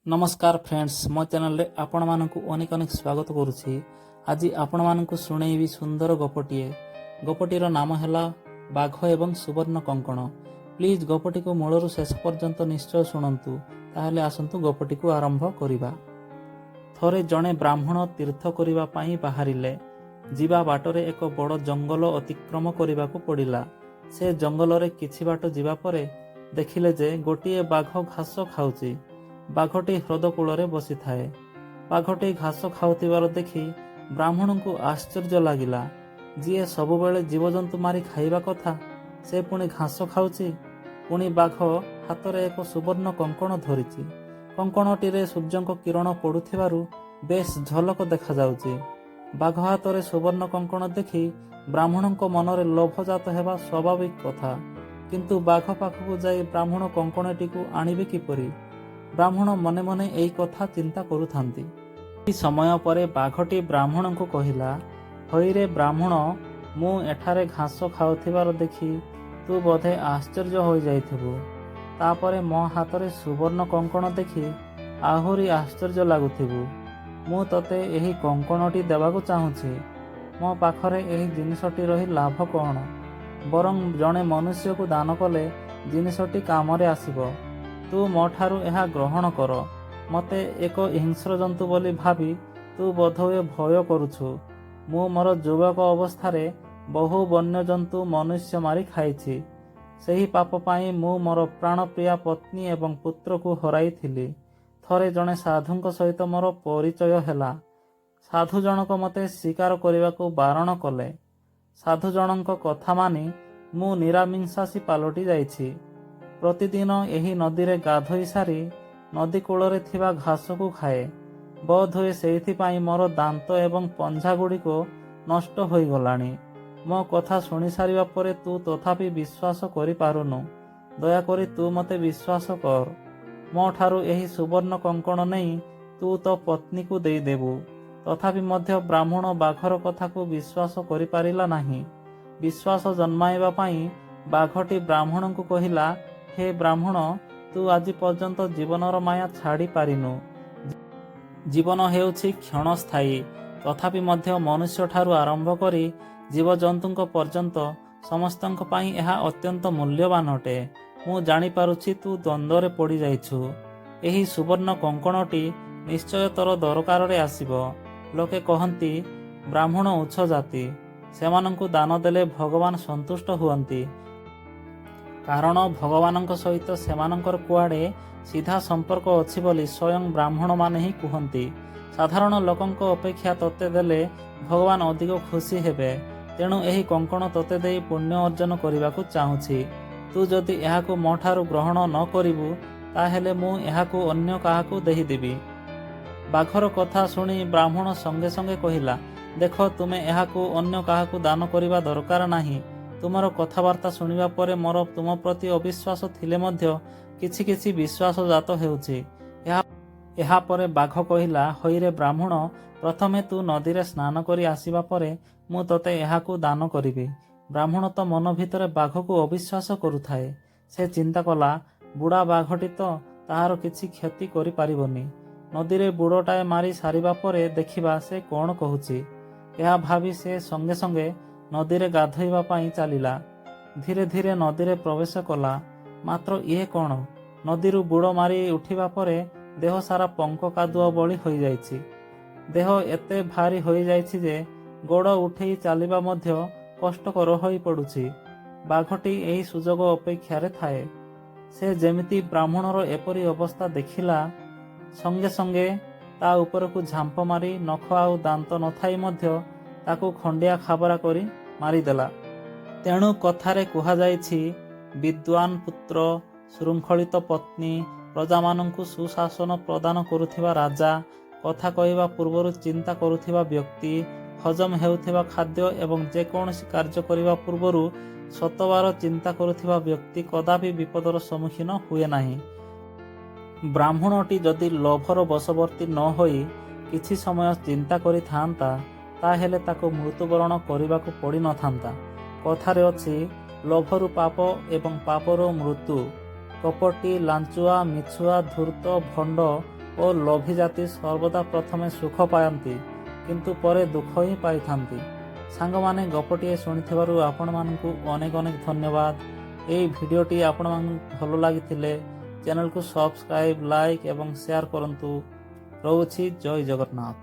नमस्कार फ्रेंड्स मो चैनल रे आपण मानकु अनेक अनेक स्वागत करुछि। आज आपण मानकु सुनेइबी सुंदर गपटिए। गपटीर नाम हैला बाघ एवं सुवर्ण कंकण। प्लीज गपटी को मूलरू शेष पर्यंत निश्चय शुणंतु। ताहले आसंतु गपटी को आरंभ करिबा। थरे जणे ब्राह्मण तीर्थ करिबा पई बाहरिले। जीवा बाटरे एक बड़ जंगल अतिक्रम करिबाकु पड़िला। से जंगल रे किछि बाट जीवा परे देखिले जे गोटिए बाघ घास खाउची। बाघटी ह्रद कूल बसी थाए। बाघटी घास खाउथिबार देखि ब्राह्मण को आश्चर्य लागिला। जीए सबुबेले जीवजंतु मारी खाइबा कथा से पुणी घास खाउची। पुणी बाघ हातरे एक सुवर्ण कंकण धरिची। कंकणटीरे सूर्यंक किरण पड़ुथिबारु बेस झलक देखा जाउची। बाघ हातरे सुवर्ण कंकण देखि ब्राह्मणक मनरे लोभ जात हेबा स्वाभाविक कथा। किंतु बाघ पाखकु जाई ब्राह्मण कंकणटी को आनिबे किपरि? ब्राह्मण मने मने एई कथा चिंता करुथांती। कि समय परे बाघटी ब्राह्मण को कहिला, हईरे ब्राह्मण, मु एठारे घास खाउथिबार देखि तू बोधे आश्चर्य हो जाइथिबु। तापरे मो हातरे सुवर्ण कंकण देखि आहुरी आश्चर्य लागुथिबु। मु तते एही कंकणटी देबाकु चाहुछि। मो पाखरे एही जिनिसटी रही लाभ कौन? बरं जणे मनुष्य को दान कले जिनिसटी कामरे आसिबो। तू मोठारु एहा ग्रहण कर। मते एक हिंस्र जंतु बोली भाबी तू बोधहुए भय करुछु। मु मोर युवक अवस्थारे बहु वन्य जंतु मनुष्य मारी खाइछि। सेही पाप पाई मु मोर प्राणप्रिया पत्नी एवं पुत्र को हराइथिली। थरे जणे साधुंक सहित मोर परिचय हेला। साधु जनक मते शिकार करने बारण कले। साधु जनक कथा मानी मु निरामिंसासी पालटी जाइछि। प्रतिदिन एही नदी रे गाधोई सारी नदी कूलरे थिबा घास को खाए। बोध हुए सेइथिपाई मोर दांत एवं पंजा गुड़िको नष्ट होई गलानी। मो कथा शुणी सारिबा परे तू तथापि विश्वास करि पारुनु। दया करी तू मते विश्वास कर। मो ठारू एही सुवर्ण कंकण नहीं तू तो पत्नी को देई देबु। तथापि मध्य ब्राह्मण बाघर कथा को विश्वास करि पारिला नाही। विश्वास जन्माइबा पाई बाघटी ब्राह्मण को कहिला, हे ब्राह्मण, तू आज पर्यंत जीवनर माया छाड़ी पारिनु। जीवन हेउछि क्षणस्थायी। तथापि मध्य मनुष्य ठारू आरंभ करी जीवजंतुंक पर्यंत समस्तंक पाई एहा अत्यंत मूल्यवान अटे। मु जानी पारुछि तू द्वंद्वरे पड़ी जाइछु। एही सुवर्ण कंकणटी निश्चय तोर दरकार रे आसिबो। लोके कहंती ब्राह्मण उच्च जाति, सेमानंकु दान देले भगवान संतुष्ट हुअंती। कारण भगवानंक सहित सेमानंकर कुआडे सीधा संपर्क अछि बोली स्वयं ब्राह्मण माने ही कुहंती। साधारण लोकंक अपेक्षा तोते देले भगवान अधिक खुशी हेबे। तेणु एही कंकण तोते देई पुण्य अर्जन करिबाकु चाहुछि। तू जदि एहाकु मोठारु ग्रहण न करिबु ताहेले मु एहाकु अन्य काहाकु देहि देबी। बाघर कथा शुणी ब्राह्मण संगे संगे कहिला, देख तुमे एहाकु अन्य काहाकु दान करिबा दरकार नाही। तुमर कथबार्ता शुणिबा परे मोर तुम प्रति अविश्वास थिले मध्य किछि किछि विश्वास जात हेउछि। एहा परे बाघ कहिला, हईरे ब्राह्मण, प्रथमे तू नदी रे स्नान करी आसीबा परे मु तते एहाकु दान करिबी। ब्राह्मण तो मन भितरे बाघ को अविश्वास करुथाए। से चिंता कला, बुढ़ा बाघटी तो ताहार किछि क्षति करि पारिबनी। नदी रे बुड़टाए मारी सारिबा परे देखिबा से कोन कहूछि। एहा भाबी से संगे संगे नदी रे गाधोइबा पाई चलिला। धीरे धीरे नदी रे प्रवेश कला। मात्र ये कौन? नदीरु बुड़ मारी उठिबा परे देह सारा पंक कादुआ बळी होई जाइछि। देह एते भारी होई जाइछि जे गोड़ उठेई चालिबा मध्य कष्टकर होई पडुछि। बाघटी एही सुजोग अपेक्षा रे थाए। से जेमिति ब्राह्मणर एपरी अवस्था देखिला, संगे संगे ता उपरकु झांप मारी नख आउ दांत नथाई मध्य ताकू खंडिया खाबरा करी मारिदेला। तेणु कथारे कुहा जाइछि, विद्वान पुत्र, शृंखलित पत्नी, प्रजामानंकु सुशासन प्रदान करुथिबा राजा, कथा कहवा पूर्वरु चिंता करुथिबा व्यक्ति, हजम हेउथिबा खाद्य एवं जेकोसी कार्य करिबा पूर्वरु शतबार चिंता करुथिबा व्यक्ति कदापि विपदर सम्मुखीन हुए नाही। ब्राह्मणटी जदि लोभर बशवर्ती न होई किछि समय चिंता करि थांता ताहेले ताको मृत्युवरण करिबाकु पड़ी न थांता। कथारे अछि, लोभरु पाप एवं पापरु मृत्यु। कपटी, लांचुआ, मिछुआ, धूर्त, भंड ଓ ଲୋଭୀ ଜାତି ସର୍ବଦା ପ୍ରଥମେ ସୁଖ ପାଆନ୍ତି କିନ୍ତୁ ପରେ ଦୁଃଖ ହିଁ ପାଇଥାନ୍ତି। ସାଙ୍ଗମାନେ ଗପଟିଏ ଶୁଣିଥିବାରୁ ଆପଣମାନଙ୍କୁ ଅନେକ ଅନେକ ଧନ୍ୟବାଦ। ଏହି ଭିଡ଼ିଓଟି ଆପଣମାନଙ୍କୁ ଭଲ ଲାଗିଥିଲେ ଚ୍ୟାନେଲକୁ ସବସ୍କ୍ରାଇବ୍, ଲାଇକ୍ ଏବଂ ସେୟାର କରନ୍ତୁ। ରହୁଛି। ଜୟ ଜଗନ୍ନାଥ।